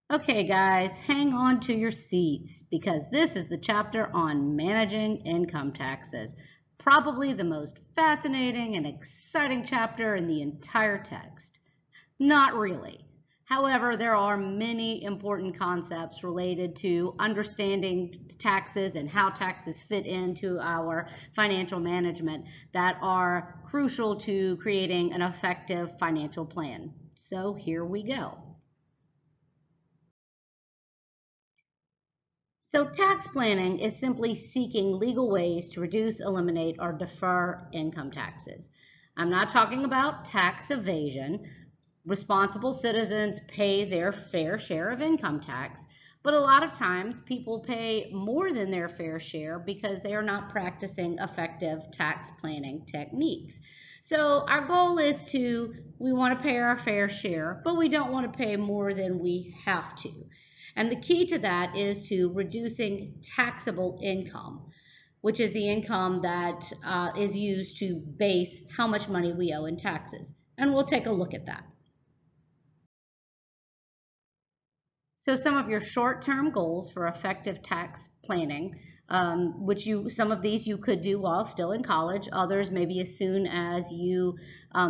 Okay, guys, hang on to your seats because this is the chapter on managing income taxes. Probably the most fascinating and exciting chapter in the entire text. Not really. However, there are many important concepts related to understanding taxes and how taxes fit into our financial management that are crucial to creating an effective financial plan. So here we go. So tax planning is simply seeking legal ways to reduce, eliminate, or defer income taxes. I'm not talking about tax evasion. Responsible citizens pay their fair share of income tax, but a lot of times people pay more than their fair share because they are not practicing effective tax planning techniques. So our goal is we want to pay our fair share, but we don't want to pay more than we have to. And the key to that is to reducing taxable income, which is the income that is used to base how much money we owe in taxes. And we'll take a look at that. So some of your short-term goals for effective tax planning, some of these you could do while still in college, others maybe as soon as you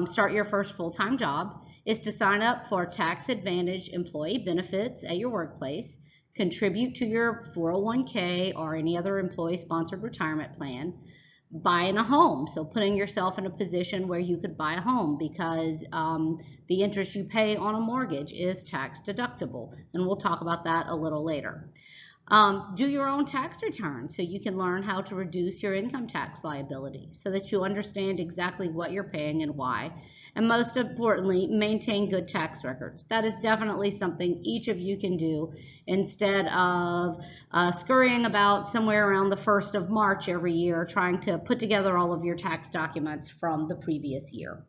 start your first full-time job, is to sign up for tax advantage employee benefits at your workplace, contribute to your 401k or any other employee-sponsored retirement plan, buying a home. So putting yourself in a position where you could buy a home because the interest you pay on a mortgage is tax deductible. And we'll talk about that a little later. Do your own tax return so you can learn how to reduce your income tax liability so that you understand exactly what you're paying and why. And most importantly, maintain good tax records. That is definitely something each of you can do instead of scurrying about somewhere around the 1st of March every year trying to put together all of your tax documents from the previous year.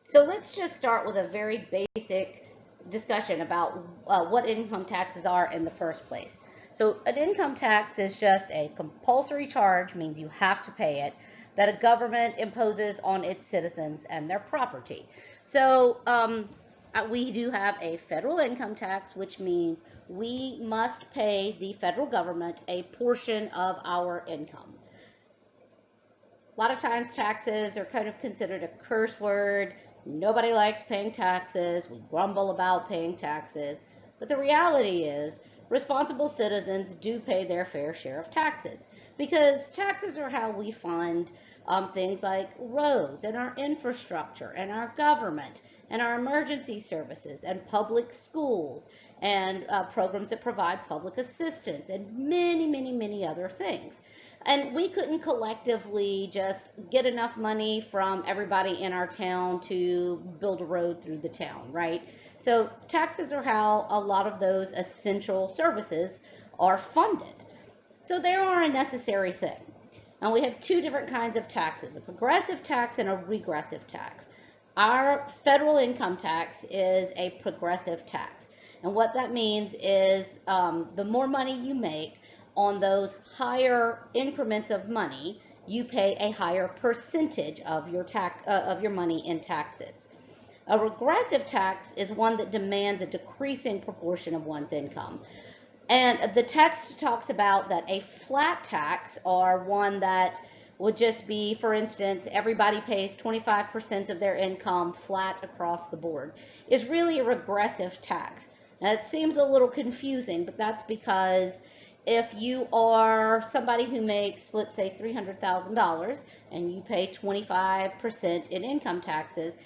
So let's just start with a very basic discussion about what income taxes are in the first place. So an income tax is just a compulsory charge, means you have to pay it, that a government imposes on its citizens and their property. So we do have a federal income tax, which means we must pay the federal government a portion of our income. A lot of times taxes are kind of considered a curse word. Nobody likes paying taxes. We grumble about paying taxes. But the reality is, responsible citizens do pay their fair share of taxes because taxes are how we fund things like roads and our infrastructure and our government and our emergency services and public schools and programs that provide public assistance and many, many, many other things. And we couldn't collectively just get enough money from everybody in our town to build a road through the town, right? So taxes are how a lot of those essential services are funded. So they are a necessary thing. And we have two different kinds of taxes, a progressive tax and a regressive tax. Our federal income tax is a progressive tax. And what that means is the more money you make, on those higher increments of money, you pay a higher percentage of your money in taxes. A regressive tax is one that demands a decreasing proportion of one's income. And the text talks about that a flat tax, or one that would just be, for instance, everybody pays 25% of their income flat across the board, is really a regressive tax. Now, it seems a little confusing, but that's because if you are somebody who makes, let's say, $300,000 and you pay 25% in income taxes,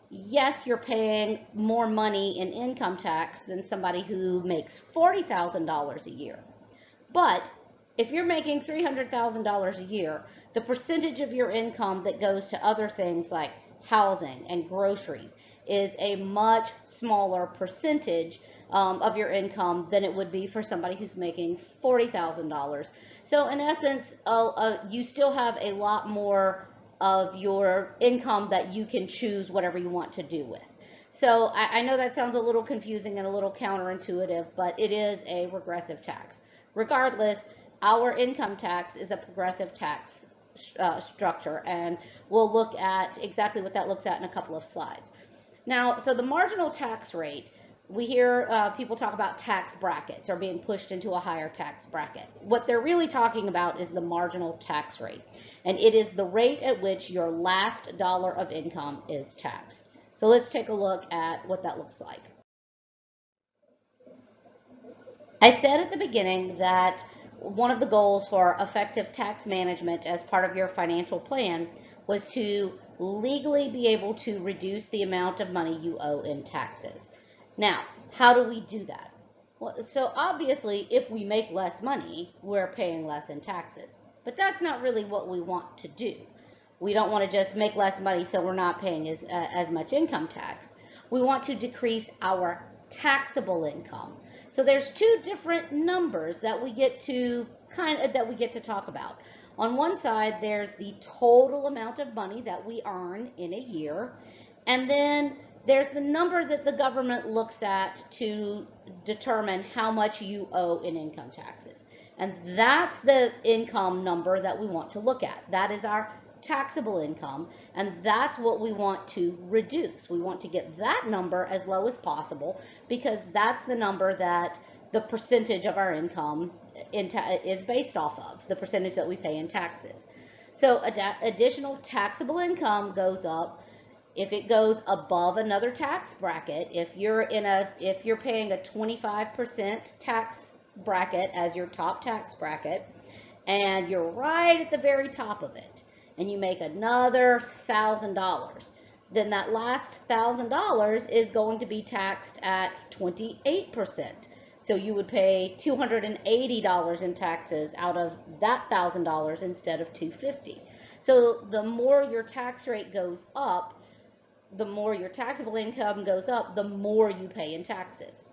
yes, you're paying more money in income tax than somebody who makes $40,000 a year. But if you're making $300,000 a year, the percentage of your income that goes to other things like housing and groceries is a much smaller percentage of your income than it would be for somebody who's making $40,000. So in essence, you still have a lot more of your income that you can choose whatever you want to do with. So I know that sounds a little confusing and a little counterintuitive, but it is a regressive tax. Regardless, our income tax is a progressive tax structure, and we'll look at exactly what that looks at in a couple of slides. Now, so the marginal tax rate, we hear people talk about tax brackets or being pushed into a higher tax bracket. What they're really talking about is the marginal tax rate, and it is the rate at which your last dollar of income is taxed. So let's take a look at what that looks like. I said at the beginning that one of the goals for effective tax management as part of your financial plan was to legally be able to reduce the amount of money you owe in taxes. Now, how do we do that? Well, so obviously, if we make less money, we're paying less in taxes. But that's not really what we want to do. We don't want to just make less money so we're not paying as much income tax. We want to decrease our taxable income. So there's two different numbers that we get to talk about. On one side, there's the total amount of money that we earn in a year, and then there's the number that the government looks at to determine how much you owe in income taxes. And that's the income number that we want to look at. That is our taxable income, and that's what we want to reduce. We want to get that number as low as possible because that's the number that the percentage of our income is based off of, the percentage that we pay in taxes. So additional taxable income goes up if it goes above another tax bracket. If you're paying a 25% tax bracket as your top tax bracket, and you're right at the very top of it, and you make another $1,000, then that last $1,000 is going to be taxed at 28%. So you would pay $280 in taxes out of that $1,000 instead of $250. So the more your tax rate goes up, the more your taxable income goes up, the more you pay in taxes.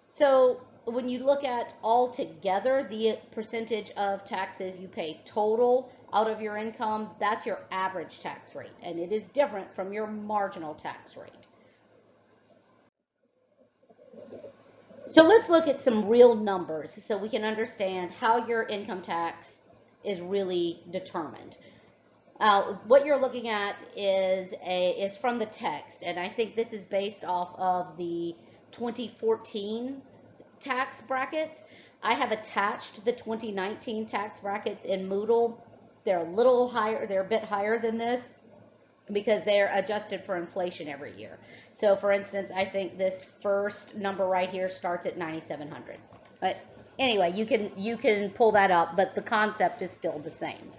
So when you look at altogether the percentage of taxes you pay total out of your income, that's your average tax rate, and it is different from your marginal tax rate. So let's look at some real numbers so we can understand how your income tax is really determined. What you're looking at is from the text, and I think this is based off of the 2014 tax brackets. I have attached the 2019 tax brackets in Moodle. They're a little higher, they're a bit higher than this because they're adjusted for inflation every year. So for instance, I think this first number right here starts at 9,700. But anyway, you can pull that up, but the concept is still the same.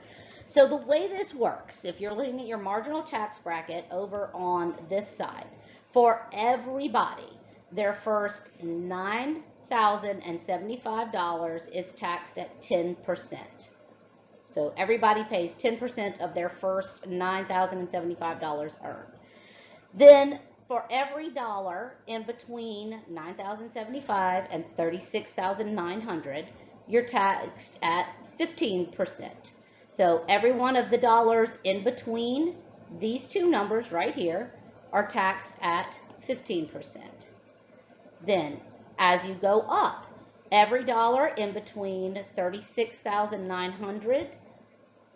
So the way this works, if you're looking at your marginal tax bracket over on this side, for everybody, their first $9,075 is taxed at 10%. So everybody pays 10% of their first $9,075 earned. Then for every dollar in between $9,075 and $36,900, you're taxed at 15%. So every one of the dollars in between these two numbers right here are taxed at 15%. Then as you go up, every dollar in between $36,900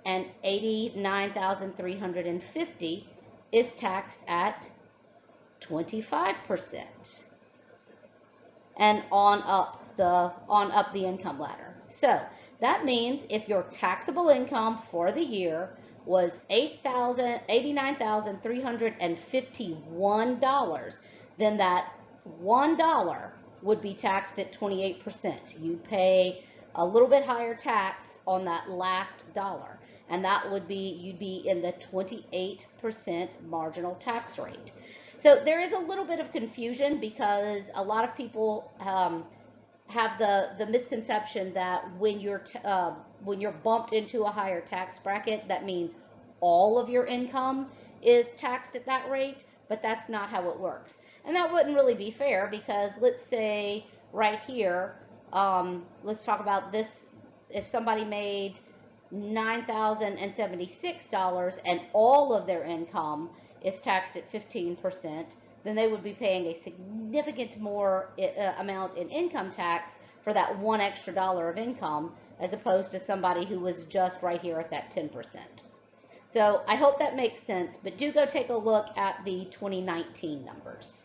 and $89,350 is taxed at 25%, and on up the income ladder. So that means if your taxable income for the year was $89,351, then that $1 would be taxed at 28%. You pay a little bit higher tax on that last dollar, and that would be, you'd be in the 28% marginal tax rate. So there is a little bit of confusion because a lot of people have the misconception that when you're bumped into a higher tax bracket, that means all of your income is taxed at that rate, but that's not how it works. And that wouldn't really be fair because let's say right here, let's talk about this. If somebody made $9,076 and all of their income is taxed at 15%, then they would be paying a significant more amount in income tax for that one extra dollar of income as opposed to somebody who was just right here at that 10%. So I hope that makes sense, but do go take a look at the 2019 numbers.